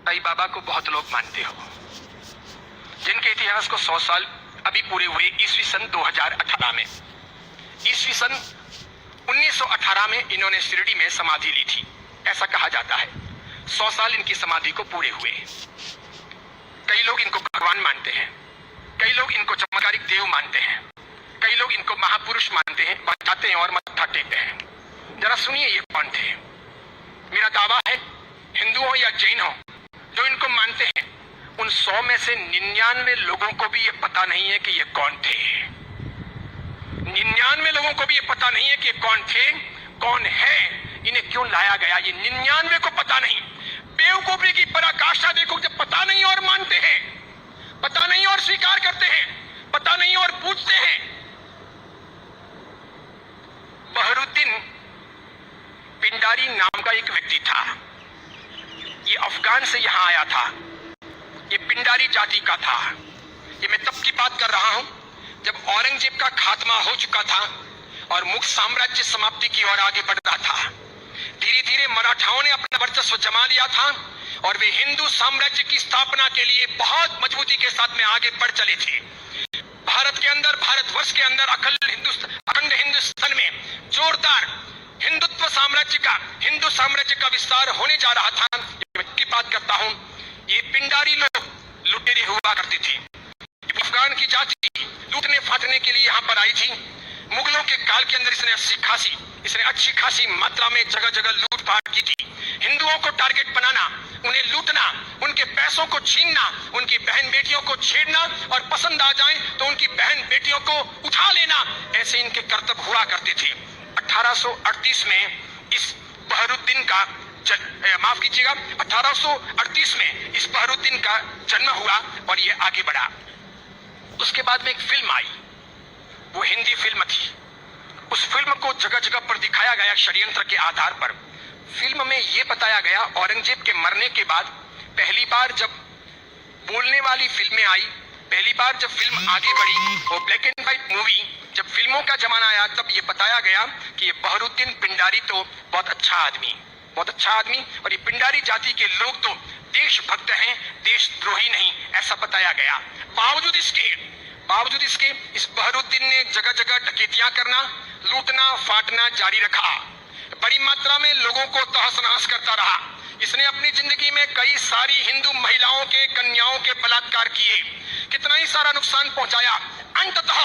साईं बाबा को बहुत लोग मानते हो, जिनके इतिहास को 100 साल अभी पूरे हुए ईस्वी सन 2018 में। ईस्वी सन 1918 में इन्होंने शिरडी में समाधि ली थी, ऐसा कहा जाता है। 100 साल इनकी समाधि को पूरे हुए। कई लोग इनको भगवान मानते हैं, कई लोग इनको चमत्कारिक देव मानते हैं, कई लोग इनको महापुरुष मानते हैं, बचाते हैं और मत्था टेकते हैं। जरा सुनिए ये कौन थे। मेरा दावा है हिंदू हो या जैन हो, जो इनको मानते हैं, उन 100 में से 99 लोगों को भी ये पता नहीं है कि ये कौन थे। 99 लोगों को भी ये पता नहीं है कि ये कौन थे, कौन है, इन्हें क्यों लाया गया, ये 99 को पता नहीं। बेवकूफी की पराकाष्ठा देखो, जब पता नहीं और मानते हैं, पता नहीं और स्वीकार करते हैं, पता नहीं और पूछते हैं। बहरुद्दीन पिंडारी नाम का एक व्यक्ति था, ये अफगान से यहां आया था, ये पिंडारी जाति का था। ये मैं तब की बात कर रहा हूं जब औरंगजेब का खात्मा हो चुका था और मुगल साम्राज्य समाप्ति की ओर आगे बढ़ रहा था। धीरे धीरे मराठाओं ने अपना वर्चस्व जमा लिया था और वे हिंदू साम्राज्य की स्थापना के लिए बहुत मजबूती के साथ में आगे बढ़ चले थे। भारत के अंदर, भारतवर्ष के अंदर, अखंड हिंदुस्तान में जोरदार हिंदुत्व साम्राज्य का, हिंदू साम्राज्य का विस्तार होने जा रहा था। मैं की बात करता हूं, ये पिंडारी लोग लुटेरे हुआ करती थी। अफगान की जाति लूटने फाटने के लिए यहां पर आई थी। मुगलों के काल के अंदर इसने अच्छी खासी मात्रा में जगह जगह लूटपाट की थी। हिंदुओं को टारगेट बनाना, उन्हें लूटना, उनके पैसों को छीनना, उनकी बहन बेटियों को छेड़ना और पसंद आ जाए तो उनकी बहन बेटियों को उठा लेना, ऐसे इनके कर्तव्य हुआ करते थे। 1838 में इस बहरुद्दीन का माफ कीजिएगा 1838 में इस बहरुद्दीन का जन्म हुआ और ये आगे बढ़ा। उसके बाद में एक फिल्म आई, वो हिंदी फिल्म थी। उस फिल्म को जगह जगह पर दिखाया गया षड्यंत्र के आधार पर। फिल्म में यह बताया गया, औरंगजेब के मरने के बाद पहली बार जब बोलने वाली फिल्में आई, पहली बार जब फिल्म आगे बढ़ी, वो ब्लैक एंड व्हाइट मूवी, जब फिल्मों का जमाना आया, तब ये बताया गया कि ये बहरुद्दीन पिंडारी तो बहुत अच्छा आदमी, और ये पिंडारी जाति के लोग तो देशभक्त हैं, देशद्रोही नहीं, ऐसा बताया गया। बावजूद इसके इस बहरुद्दीन ने जगह जगह डकैतियां करना, लूटना फाटना जारी रखा। बड़ी मात्रा में लोगों को तहस नहस करता रहा। इसने अपनी जिंदगी में कई सारी हिंदू महिलाओं के, कन्याओं के बलात्कार किए, कितना ही सारा नुकसान पहुंचाया। अंततः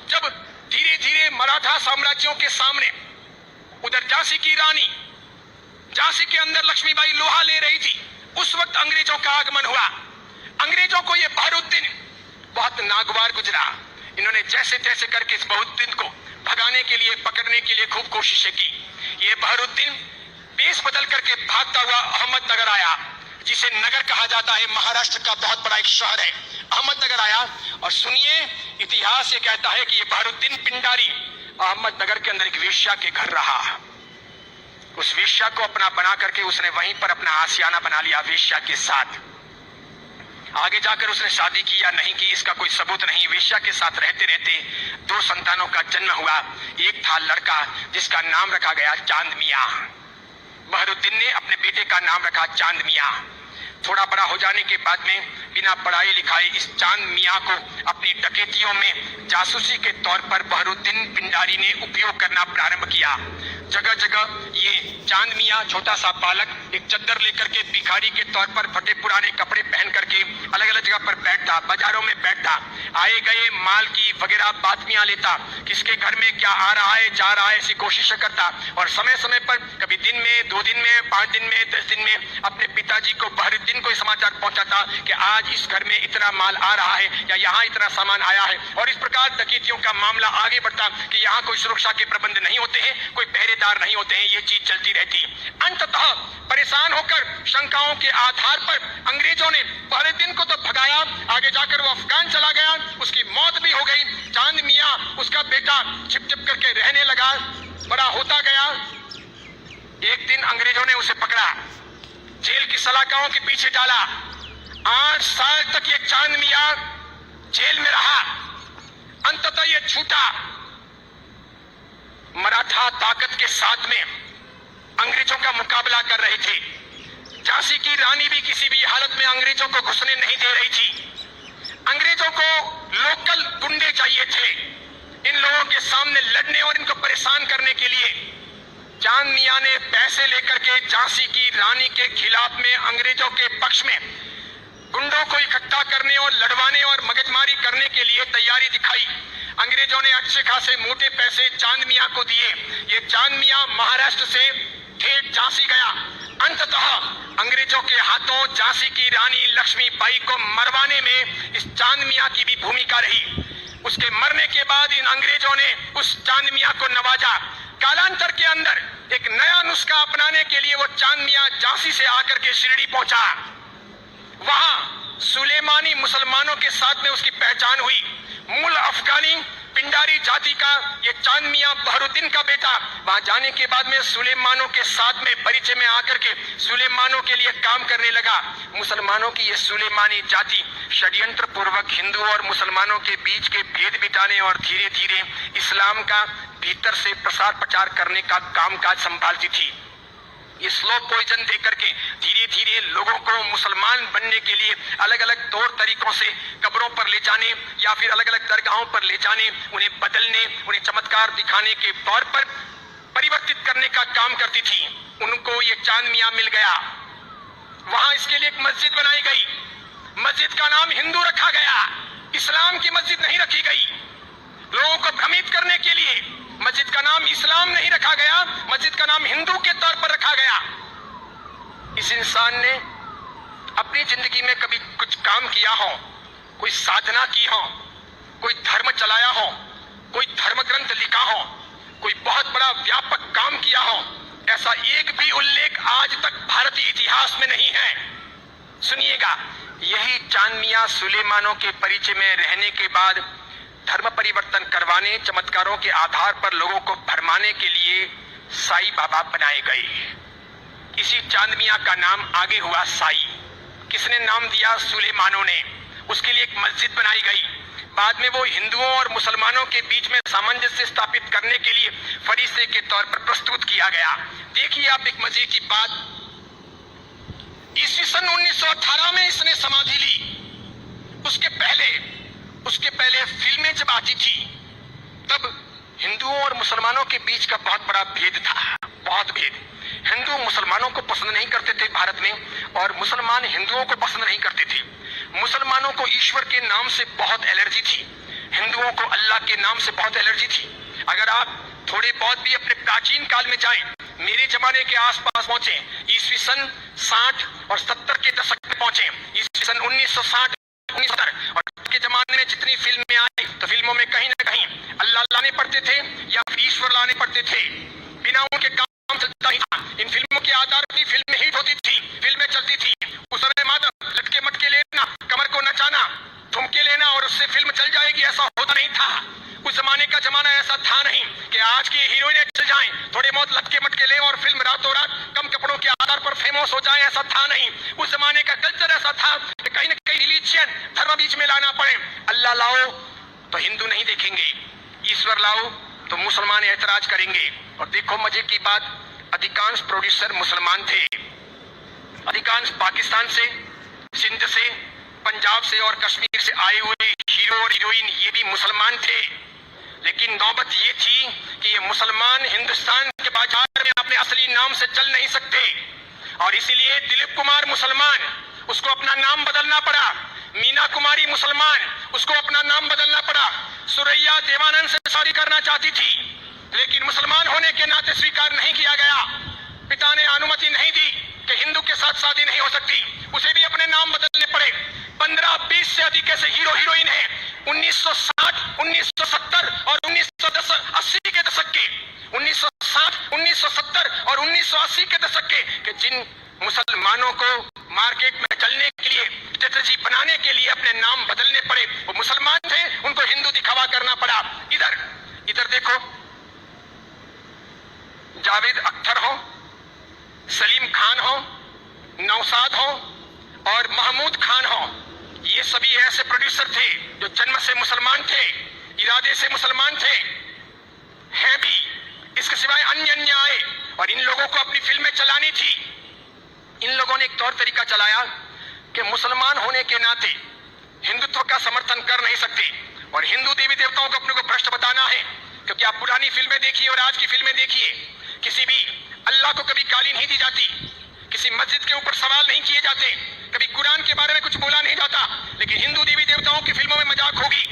जब धीरे धीरे मराठा साम्राज्यों के सामने उधर झांसी की रानी, झांसी के अंदर लक्ष्मीबाई लोहा ले रही थी, उस वक्त अंग्रेजों का आगमन हुआ। अंग्रेजों को यह बहरुद्दीन बहुत नागवार गुजरा। इन्होंने जैसे तैसे करके इस बहरुद्दीन को भगाने के लिए, पकड़ने के लिए खूब कोशिशें की। ये बहरुद्दीन बेस बदल करके भागता हुआ अहमदनगर आया, जिसे नगर कहा जाता है, महाराष्ट्र का बहुत बड़ा एक शहर है। अहमदनगर आया और सुनिए, इतिहास ये कहता है कि ये बहरुद्दीन पिंडारी अहमदनगर के अंदर एक वेश्या के घर रहा। उस वेश्या को अपना बना करके उसने वहीं पर अपना आशियाना बना लिया वेश्या के साथ। आगे जाकर उसने शादी की या नहीं की, इसका कोई सबूत नहीं। वेश्या के साथ रहते रहते 2 संतानों का जन्म हुआ। एक था लड़का जिसका नाम रखा गया चांद मियां। बहरुद्दीन ने अपने बेटे का नाम रखा चांद मियां। थोड़ा बड़ा हो जाने के बाद में बिना पढ़ाई लिखाई इस चांद मियां को अपनी डकैतियों में जासूसी के तौर पर बहरुद्दीन पिंडारी ने उपयोग करना प्रारंभ किया। जगह जगह ये चांद मियां, छोटा सा बालक, एक चद्दर लेकर के भिखारी के तौर पर फटे पुराने कपड़े पहन करके अलग अलग जगह पर बैठता, बाजारों में बैठता, आए गए माल की वगैरह बातमियां लेता, किसके घर में क्या आ रहा है जा रहा है ऐसी कोशिश करता। और समय समय पर कभी दिन में, 2 दिन में, 5 दिन में, 10 दिन में अपने पिताजी को, बहरुद्दीन को समाचार पहुंचाता कि आज इस घर में इतना माल आ रहा है या यहाँ इतना सामान आया है। और इस प्रकार डकैतियों का मामला आगे बढ़ता कि यहाँ कोई सुरक्षा के प्रबंध नहीं होते हैं, कोई पहरेदार नहीं होते हैं, ये चीज चलती रहती। अंततः परेशान होकर शंकाओं के आधार पर अंग्रेजों ने बहरुद्दीन को तो भगाया, आगे जाकर वो अफगान चला गया, उसकी मौत भी हो गई। चांद मियां, उसका बेटा, छिप छिप करके रहने लगा, बड़ा होता गया। एक दिन अंग्रेजों ने उसे पकड़ा, जेल की सलाखाओं के पीछे डाला। 8 साल तक ये चांद मियां जेल में रहा। अंततः ये छूटा। मराठा ताकत के साथ में अंग्रेजों का मुकाबला कर रहे थे। झांसी की रानी भी किसी भी हालत में अंग्रेजों को घुसने नहीं दे रही थी। अंग्रेजों को लोकल गुंडे चाहिए थे इन लोगों के सामने लड़ने और इनको परेशान करने के लिए। चांद मियां ने पैसे लेकर के झांसी की रानी के खिलाफ में अंग्रेजों के पक्ष में गुंडों को इकट्ठा करने और लड़वाने और मगजमारी करने के लिए तैयारी दिखाई। अंग्रेजों ने अच्छे खासे मोटे पैसे चांद मियां को दिए। ये चांद मियां महाराष्ट्र से ठेठ झांसी गया। अंततः अंग्रेजों के हाथों झांसी की रानी लक्ष्मीबाई को मरवाने में इस चांद मियां की भी भूमिका रही। उसके मरने के बाद इन अंग्रेजों ने उस चांद मियां को नवाजा। कालांतर के अंदर एक नया नुस्खा अपनाने के लिए वो चांद मियां झांसी से आकर के शिरडी पहुंचा। वहां सुलेमानी मुसलमानों के साथ में उसकी पहचान हुई। मूल अफगानी पिंडारी जाति का ये चांद मियां बहरुद्दीन का बेटा वहां जाने के बाद में सुलेमानों के साथ में परिचय में आकर के सुलेमानों के लिए काम करने लगा। मुसलमानों की ये सुलेमानी जाति षड्यंत्र पूर्वक हिंदू और मुसलमानों के बीच के भेद मिटाने और धीरे धीरे इस्लाम का भीतर से प्रसार प्रचार करने का कामकाज संभालती थी। ये स्लो पॉइजन देकर के धीरे धीरे लोगों को मुसलमान बनने के लिए अलग अलग तौर तरीकों से कब्रों पर ले जाने या फिर अलग अलग दरगाहों पर ले जाने, उन्हें बदलने, उन्हें चमत्कार दिखाने के तौर पर परिवर्तित करने का काम करती थी। उनको ये चांद मियां मिल गया। वहां इसके लिए एक मस्जिद बनाई गई। मस्जिद का नाम हिंदू रखा गया, इस्लाम की मस्जिद नहीं रखी गई। लोगों को भ्रमित करने के लिए मस्जिद का नाम इस्लाम नहीं रखा गया, मस्जिद का नाम हिंदू के तौर पर रखा गया। इस इंसान ने अपनी जिंदगी में कभी कुछ काम किया हो, कोई साधना की हो, कोई धर्म चलाया हो, कोई धर्म ग्रंथ लिखा हो, कोई बहुत बड़ा व्यापक काम किया हो, ऐसा एक भी उल्लेख आज तक भारतीय इतिहास में नहीं है। सुनिएगा, यही चांद मियां सुलेमानों के परिचय में रहने के बाद धर्म परिवर्तन करवाने, चमत्कारों के आधार पर लोगों को भरमाने के लिए साई बाबा बनाए गए। इसी चांद मियां का नाम आगे हुआ साई। किसने नाम दिया? सुलेमानों ने। उसके लिए एक मस्जिद बनाई गई। बाद में वो हिंदुओं और मुसलमानों के बीच में सामंजस्य स्थापित करने के लिए फरिश्ते के तौर पर प्रस्तुत किया गया। देखिए आप एक मजे की बात, ईस्वी सन 1918 में इसने समाधि ली। उसके पहले फिल्में जब आती थी तब हिंदुओं और मुसलमानों के बीच का बहुत बड़ा भेद था, बहुत भेद। हिंदू मुसलमानों को पसंद नहीं करते थे भारत में, और मुसलमान हिंदुओं को पसंद नहीं करते थे। मुसलमानों को ईश्वर के नाम से बहुत एलर्जी थी, हिंदुओं को अल्लाह के नाम से बहुत एलर्जी थी। अगर आप थोड़े बहुत भी अपने प्राचीन काल में जाएं, मेरे जमाने के आसपास पहुंचे, ईस्वी सन 60 और 70 के दशक में पहुंचे, ईस्वी सन 1960 1970 और के जमाने में जितनी फिल्में आई तो फिल्मों में कहीं ना कहीं अल्लाह लाने पड़ते थे या फिर ईश्वर लाने पड़ते थे। बिना उनके काम चलता ही था। इन फिल्मों के आधार पर फिल्में हिट होती थी, फिल्में चलती थी। उस समय मात्र लटके मटके लेना, कमर को नचाना, ठुमके लेना और उससे फिल्म चल जाएगी, ऐसा होता नहीं था। उस जमाने का जमाना ऐसा था नहीं कि आज की हीरोइनें चल जाएं, थोड़े बहुत लटके मटके ले और फिल्म रातों रात कम कपड़ों के आधार पर फेमस हो जाए, ऐसा था नहीं। उस जमाने का कल्चर ऐसा था कि कहीं ना कहीं रिलीजियन, धर्म बीच में लाना पड़े। अल्लाह लाओ तो हिंदू नहीं देखेंगे, ईश्वर लाओ तो मुसलमान ऐतराज करेंगे। और देखो मजे की बात, अधिकांश प्रोड्यूसर मुसलमान थे। अधिकांश पाकिस्तान से, सिंध से, पंजाब से और कश्मीर से आए हुए हीरो और हीरोइन ये भी मुसलमान थे। लेकिन नौबत ये थी कि ये मुसलमान हिंदुस्तान के बाजार में अपने असली नाम से चल नहीं सकते, और इसीलिए दिलीप कुमार मुसलमान, उसको अपना नाम बदलना पड़ा। मीना कुमारी मुसलमान, उसको अपना नाम बदलना पड़ा। सुरैया देवानंद से शादी करना चाहती थी, लेकिन मुसलमान होने के नाते स्वीकार नहीं किया गया। पिता ने अनुमति नहीं दी कि हिंदू के साथ शादी नहीं हो सकती, उसे भी अपने नाम बदलने पड़े। 15-20 से अधिक ऐसे हीरो हीरोइन हैं 1960, 1970 और 1980 के दशक के, 1960, 1970 और 1980 के दशक के जिन मुसलमानों को मार्केट में चलने के लिए, स्ट्रेटजी बनाने के लिए अपने नाम बदलने पड़े। वो मुसलमान थे, उनको हिंदू दिखावा करना पड़ा। इधर देखो, जावेद अख्तर हो, सलीम खान हो, नौशाद हो और महमूद खान हो, ये सभी ऐसे प्रोड्यूसर थे जो जन्म से मुसलमान थे, इरादे से मुसलमान थे, हैं भी। इसके सिवाय अन्य आए और इन लोगों को अपनी फिल्में चलानी थी। इन लोगों लोगों ने एक तौर तरीका चलाया कि मुसलमान होने के नाते हिंदुत्व का समर्थन कर नहीं सकते और हिंदू देवी देवताओं को अपने को भ्रष्ट बताना है। क्योंकि आप पुरानी फिल्में देखिए और आज की फिल्में देखिए, किसी भी अल्लाह को कभी गाली नहीं दी जाती, किसी मस्जिद के ऊपर सवाल नहीं किए जाते, कभी कुरान के बारे में कुछ बोला नहीं जाता। लेकिन हिंदू देवी देवताओं की फिल्मों में मजाक होगी।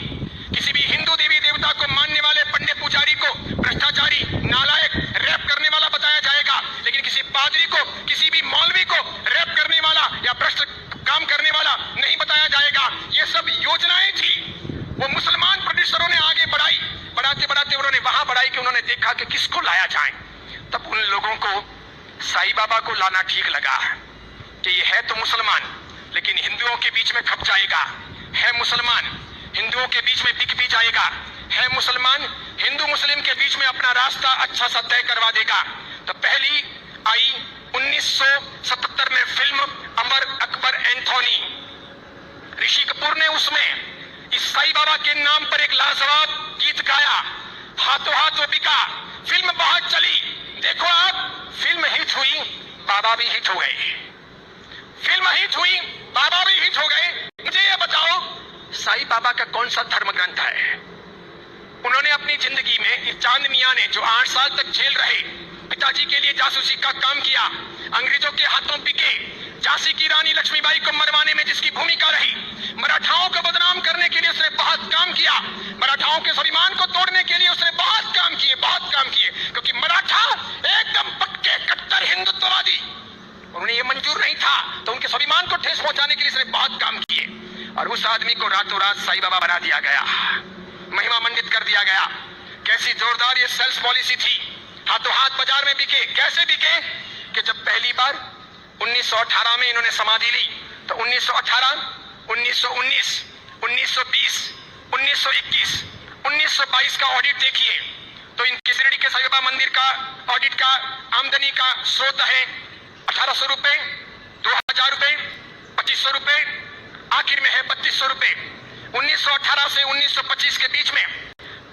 किसी भी हिंदू देवी देवता को मानने वाले पंडित पुजारी को भ्रष्टाचारी, नालायक, रेप करने वाला बताया जाएगा। लेकिन किसी पादरी को, किसी भी मौलवी को रेप करने वाला या भ्रष्ट काम करने वाला नहीं बताया जाएगा। ये सब योजनाएं थी, वो मुसलमान प्रोड्यूसरों ने आगे बढ़ाई। बढ़ाते बढ़ाते उन्होंने वहां बढ़ाई कि उन्होंने देखा कि किसको लाया जाए। तब उन लोगों को साईं बाबा को लाना ठीक लगा कि ये है तो मुसलमान लेकिन हिंदुओं के बीच में खप जाएगा, है मुसलमान हिंदुओं के बीच में बिक भी जाएगा, है मुसलमान हिंदू मुस्लिम के बीच में अपना रास्ता अच्छा सा तय करवा देगा। तो पहली आई 1977 में फिल्म अमर अकबर एंथोनी। ऋषि कपूर ने उसमें इस साईं बाबा के नाम पर एक लाजवाब गीत गाया, हाथों हाथ वो बिका। फिल्म बहुत चली, देखो आप, फिल्म हिट हुई, बाबा भी हिट हो गए। फिल्म हिट हुई, बाबा भी हिट हो गए। मुझे ये बताओ, साईं बाबा का कौन सा धर्म ग्रंथ है? उन्होंने अपनी जिंदगी में, इस चांद मियां ने जो 8 साल तक जेल रहे, पिताजी के लिए जासूसी का काम किया, अंग्रेजों के हाथों बिके, झांसी की रानी लक्ष्मीबाई को मरवाने में जिसकी भूमिका रही, मराठाओं को बदनाम करने के लिए उसने बहुत काम किया, मराठाओं के स्वाभिमान को तोड़ने के लिए उसने बहुत काम किए, बहुत काम किए। क्योंकि मराठा एकदम पक्के कट्टर हिंदुत्ववादी, उन्हें यह मंजूर नहीं था, तो उनके स्वाभिमान को ठेस पहुंचाने के लिए उसने बहुत काम किए। और उस आदमी को रातों रात साईं बाबा बना दिया गया, महिमा मंडित कर दिया गया। कैसी जोरदार ये सेल्स पॉलिसी थी, हाथों हाथ बाजार में बिके। कैसे बिके कि जब पहली बार 1918 में इन्होंने समाधि ली, तो 1918, 1919, 1920, 1921, 1922 का ऑडिट देखिए, तो इनके शिरडी के साईं बाबा मंदिर का ऑडिट का आमदनी का स्रोत है 1800 रुपए, 2000 रुपए, 2500 रुपए, आखिर में है 3200 रुपए। 1918 से 1925 के बीच में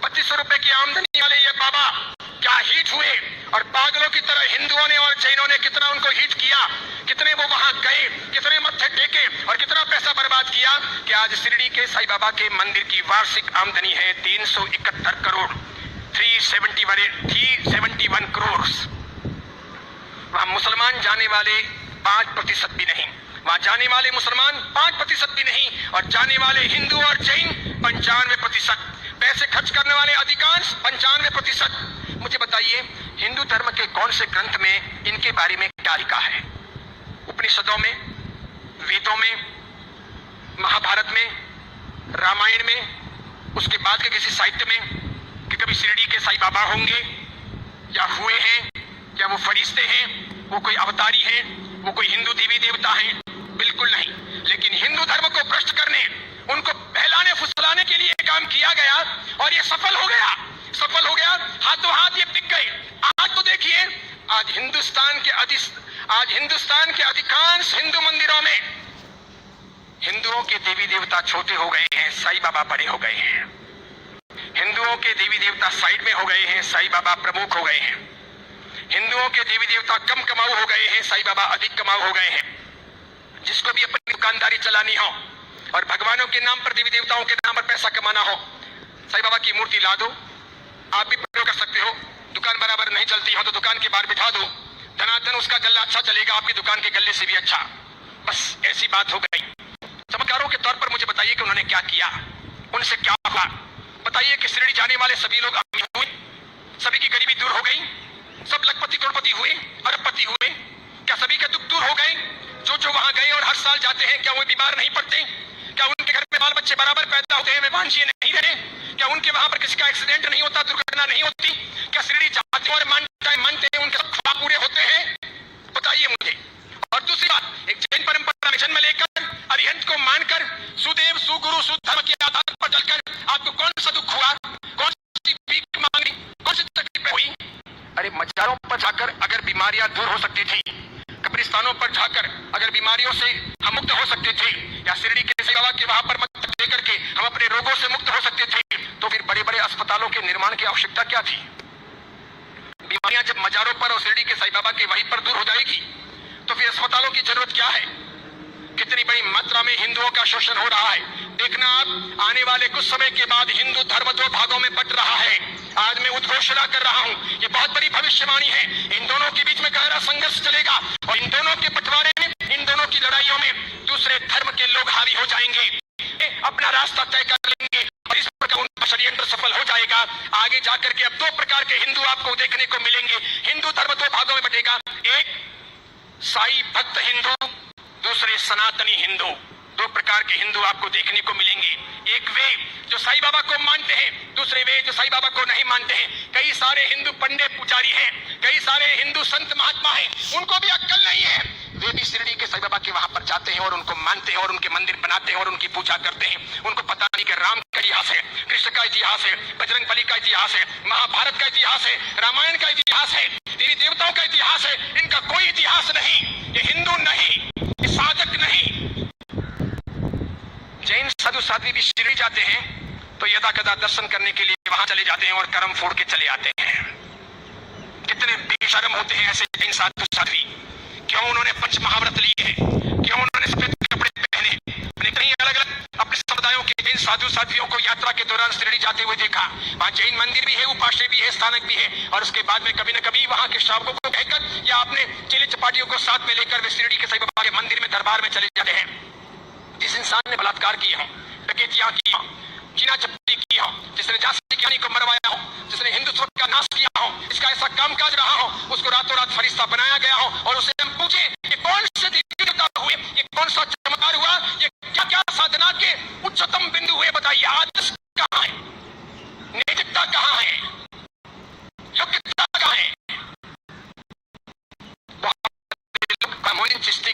3200 रुपए की आमदनी वाले ये बाबा क्या हिट हुए, और पागलों की तरह हिंदुओं ने और जैनों ने कितना उनको हिट किया, कितने वो वहां गए, कितने मत्थे टेके और कितना पैसा बर्बाद किया कि आज शिरडी के साईं बाबा के मंदिर की वार्षिक आमदनी है 371 करोड़, 371 करोड़। वहां मुसलमान जाने वाले 5% भी नहीं, वहां जाने वाले मुसलमान 5% भी नहीं, और जाने वाले हिंदू और जैन 95%, पैसे खर्च करने वाले अधिकांश 95%। मुझे बताइए, हिंदू धर्म के कौन से ग्रंथ में इनके बारे में क्या लिखा है? उपनिषदों में, वेदों में, महाभारत में, रामायण में, उसके बाद के किसी साहित्य में कि कभी शिरडी के साईं बाबा होंगे या हुए हैं, या वो फरिश्ते हैं, वो कोई अवतारी हैं, वो कोई हिंदू देवी देवता हैं? बिल्कुल नहीं। लेकिन हिंदू धर्म को भ्रष्ट करने, उनको बहलाने फुसलाने के लिए काम किया गया और ये सफल हो गया, सफल हो गया। हाथों हाथ ये बिक गए। आज तो देखिए, आज हिंदुस्तान के अधिकांश हिंदू मंदिरों में हिंदुओं के देवी देवता छोटे हो गए हैं, साईं बाबा बड़े हो गए हैं। हिंदुओं के देवी देवता साइड में हो गए हैं, साईं बाबा प्रमुख हो गए हैं। हिंदुओं के देवी देवता कम कमाऊ हो गए हैं, साईं बाबा अधिक कमाऊ हो गए हैं। जिसको भी अपनी दुकानदारी चलानी हो और भगवानों के नाम पर, देवी देवताओं के नाम पर पैसा कमाना हो, साईं बाबा की मूर्ति ला दो, आप भी प्रयोग कर सकते हो। दुकान बराबर नहीं चलती हो तो दुकान के बाहर बिठा दो, धनाधन उसका गल्ला अच्छा चलेगा, आपकी दुकान के गल्ले से भी अच्छा। बस ऐसी बात हो गई। चमत्कारों के तौर पर मुझे बताइए कि उन्होंने क्या किया, उनसे क्या हुआ? बताइए कि शिरडी जाने वाले सभी लोग अमीर हुए, सभी की गरीबी दूर हो गई, सब लखपति करोड़पति हुए, अरबपति हुए? क्या सभी के दुख दूर हो गए? जो वहां गए और हर साल जाते हैं, क्या वो बीमार नहीं पड़ते? क्या उनके घर में बाल बच्चे बराबर पैदा होते हैं, वे वांछनीय नहीं रहे? क्या उनके वहां पर किसी का एक्सीडेंट नहीं होता, दुर्घटना नहीं होती? क्या शिरडी जाते और मानते हैं उनके सब ख्वाब पूरे होते हैं? बताइए मुझे। और दूसरी बात, एक जैन परंपरा में जन्म लेकर, अरिहंत को मानकर, सुदेव सुगुरु सुधर्म के आधार पर चलकर आपको कौन सा दुख हुआ, कौन सी भीख मांगी, कौन सी तकलीफ हुई? अरे मजारों पर जाकर अगर बीमारियां दूर हो सकती थी, कब्रिस्तानों पर जाकर अगर बीमारियों से हम मुक्त हो सकते थे, या शिरडी के साईं बाबा के वहां पर मत लेकर के हम अपने रोगों से मुक्त हो सकते थे, तो फिर बड़े बड़े अस्पतालों के निर्माण की आवश्यकता क्या थी? बीमारियां जब मजारों पर और शिरडी के साईं बाबा के वहीं पर दूर हो जाएगी, तो फिर अस्पतालों की जरूरत क्या है? कितनी बड़ी मात्रा में हिंदुओं का शोषण हो रहा है। देखना आप, आने वाले कुछ समय के बाद हिंदू धर्म दो भागों में बंट रहा है। आज मैं उद्घोषणा कर रहा हूं, ये बहुत बड़ी भविष्यवाणी है। इन दोनों के बीच में गहरा संघर्ष चलेगा और इन दोनों के बंटवारे में, इन दोनों की लड़ाइयों में दूसरे धर्म के लोग हावी हो जाएंगे, अपना रास्ता तय कर लेंगे और इस प्रकार उनका षड्यंत्र सफल हो जाएगा। आगे जाकर के अब दो प्रकार के हिंदू आपको देखने को मिलेंगे। हिंदू धर्म दो भागों में बटेगा, एक साई भक्त हिंदू, दूसरे सनातनी हिंदू। दो प्रकार के हिंदू आपको देखने को मिलेंगे। एक वे जो साईं बाबा को मानते हैं, दूसरे वे जो साईं बाबा को नहीं मानते हैं। कई सारे हिंदू पंडित पुजारी हैं, कई सारे हिंदू संत महात्मा हैं, उनको भी अक्ल नहीं है। वे भी शिरडी के साईं बाबा के वहां पर जाते हैं और उनको मानते हैं और उनके मंदिर बनाते हैं और उनकी पूजा करते हैं। उनको पता नहीं कि राम का इतिहास है, कृष्ण का इतिहास है, बजरंग बली का इतिहास है, महाभारत का इतिहास है, रामायण का इतिहास है, देवी देवताओं का इतिहास है। इनका कोई इतिहास नहीं। ये हिंदू नहीं, ये साधक नहीं। जैन साधु साध्वी भी शिरडी जाते हैं तो यदा कदा दर्शन करने के लिए वहां चले जाते हैं और कर्म फोड़ के चले आते हैं। कितने बेशर्म होते हैं ऐसे जैन साधु साध्वी। क्यों उन्होंने पंच महाव्रत लिए हैं? क्यों उन्होंने सफेद कपड़े पहने? मैंने कहीं अलग अलग अपने समुदायों के जैन साधु साध्वियों को यात्रा के दौरान शिरडी जाते हुए देखा। वहां जैन मंदिर भी है, उपाश्रय भी है, स्थानक भी है और उसके बाद में कभी न कभी वहां के श्रावकों को कहकर या अपने चेले चपाटियों को साथ में लेकर वे शिरडी के साईं बाबा के मंदिर में दरबार में चले जाते हैं। जिस इंसान ने बलात्कार किया हो, डकैतियां की हो, चीना चपटी की हो, जिसने झांसी की रानी को मरवाया हो, जिसने हिंदुत्व का नाश किया हो, इसका ऐसा कामकाज रहा हो, उसको रातों रात फरिश्ता बनाया गया हो और उसे हम पूछे ये कौन से दिव्यता हुए, ये कौन सा चमत्कार हुआ, ये क्या क्या साधना के उच्चतम बिंदु हुए, बताइए। आदर्श कहाँ है? नैतिकता कहाँ है? योग्यता कहाँ है? मोइनुद्दीन चिश्ती